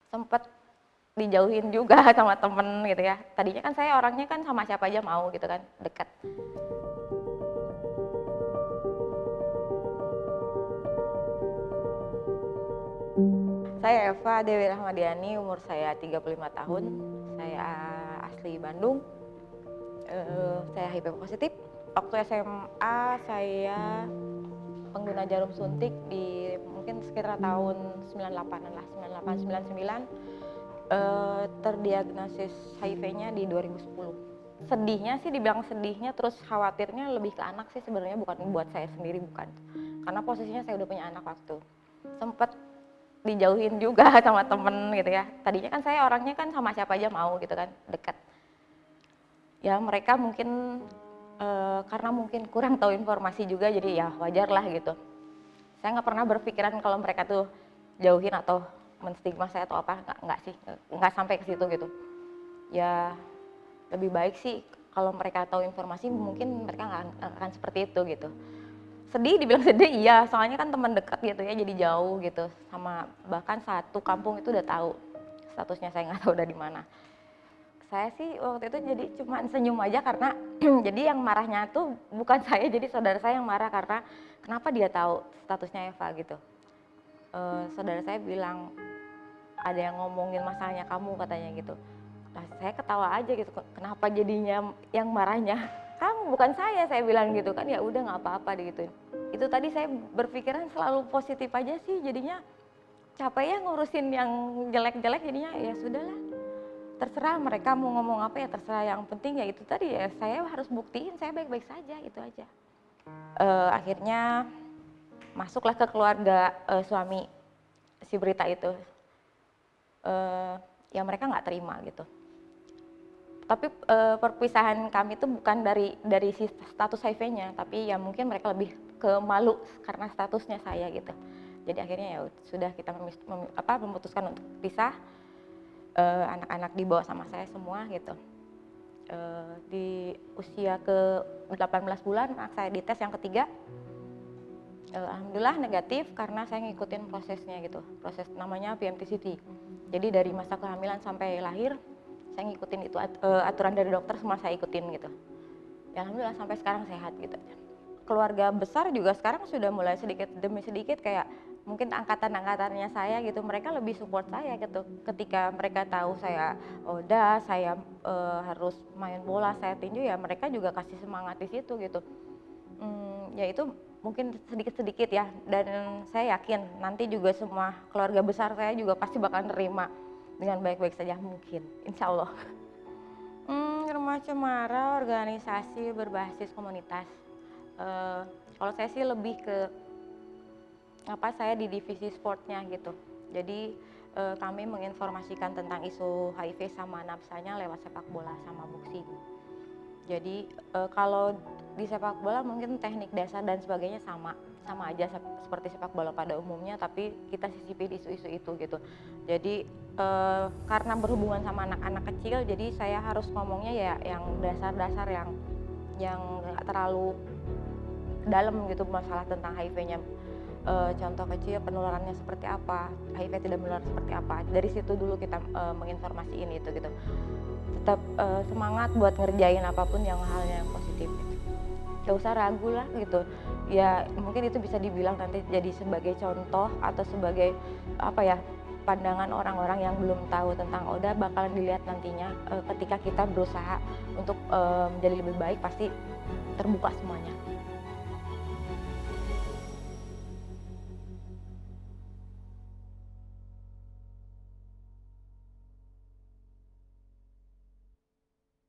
Sempet dijauhin juga sama temen gitu ya. Tadinya kan saya orangnya kan sama siapa aja mau gitu kan, deket. Saya Eva Dewi Rahmadiani, umur saya 35 tahun. Saya asli Bandung. Saya HIV positif. Waktu SMA saya pengguna jarum suntik di mungkin sekitar tahun 98-an lah, 98, 99. Terdiagnosis HIV-nya di 2010. Sedihnya sih dibilang sedihnya, terus khawatirnya lebih ke anak sih sebenarnya, bukan buat saya sendiri, bukan. Karena posisinya saya udah punya anak waktu. Sempet dijauhin juga sama temen gitu ya. Tadinya kan saya orangnya kan sama siapa aja mau gitu kan, deket. Ya mereka mungkin karena mungkin kurang tahu informasi juga, jadi ya wajar lah gitu. Saya nggak pernah berpikiran kalau mereka tuh jauhin atau menstigma saya atau apa, nggak sih, nggak sampai ke situ gitu. Ya lebih baik sih kalau mereka tahu informasi, mungkin mereka nggak akan seperti itu gitu. Sedih, dibilang sedih iya, soalnya kan teman dekat gitu ya, jadi jauh gitu, sama bahkan satu kampung itu udah tahu statusnya, saya nggak tahu dari mana. Saya sih waktu itu jadi cuma senyum aja karena jadi yang marahnya tuh bukan saya, jadi saudara saya yang marah karena kenapa dia tahu statusnya Eva gitu. Saudara saya bilang ada yang ngomongin masalahnya kamu katanya gitu. Nah, saya ketawa aja gitu, kenapa jadinya yang marahnya kamu bukan saya bilang gitu kan. Ya udah nggak apa-apa digituin. Itu tadi saya berpikiran selalu positif aja sih, jadinya capek ya ngurusin yang jelek-jelek, jadinya ya sudahlah. Terserah mereka mau ngomong apa ya terserah, yang penting ya itu tadi ya saya harus buktiin saya baik-baik saja, itu aja. Akhirnya masuklah ke keluarga suami si berita itu. Ya mereka nggak terima gitu. Tapi perpisahan kami itu bukan dari si status HIV-nya, tapi ya mungkin mereka lebih ke malu karena statusnya saya gitu. Jadi akhirnya ya sudah kita memutuskan untuk pisah. Anak-anak dibawa sama saya semua gitu. Di usia ke 18 bulan anak saya dites yang ketiga. Alhamdulillah negatif karena saya ngikutin prosesnya gitu. Proses namanya PMTCT. Jadi dari masa kehamilan sampai lahir saya ngikutin itu aturan dari dokter, semua saya ikutin gitu. Ya alhamdulillah sampai sekarang sehat gitu. Keluarga besar juga sekarang sudah mulai sedikit demi sedikit kayak mungkin angkatan-angkatannya saya gitu, mereka lebih support saya gitu. Ketika mereka tahu saya udah saya harus main bola, saya tinju, ya mereka juga kasih semangat di situ gitu. Ya itu mungkin sedikit-sedikit ya, dan saya yakin nanti juga semua keluarga besar saya juga pasti bakal nerima dengan baik-baik saja mungkin, insya Allah. Rumah Cemara organisasi berbasis komunitas. Kalau saya sih lebih ke saya di divisi sportnya gitu. Jadi kami menginformasikan tentang isu HIV sama nafsanya lewat sepak bola sama boxing. Jadi kalau di sepak bola mungkin teknik dasar dan sebagainya sama aja seperti sepak bola pada umumnya, tapi kita sisipin isu-isu itu gitu. Jadi karena berhubungan sama anak-anak kecil, jadi saya harus ngomongnya ya yang dasar-dasar yang nggak terlalu dalam gitu masalah tentang HIV-nya. Contoh kecil penularannya seperti apa, HIV tidak menular seperti apa. Dari situ dulu kita menginformasiin itu gitu. Tetap semangat buat ngerjain apapun yang halnya yang positif. Gak usah ragu lah gitu. Ya mungkin itu bisa dibilang nanti jadi sebagai contoh atau sebagai pandangan orang-orang yang belum tahu tentang ODA, bakalan dilihat nantinya ketika kita berusaha untuk menjadi lebih baik, pasti terbuka semuanya.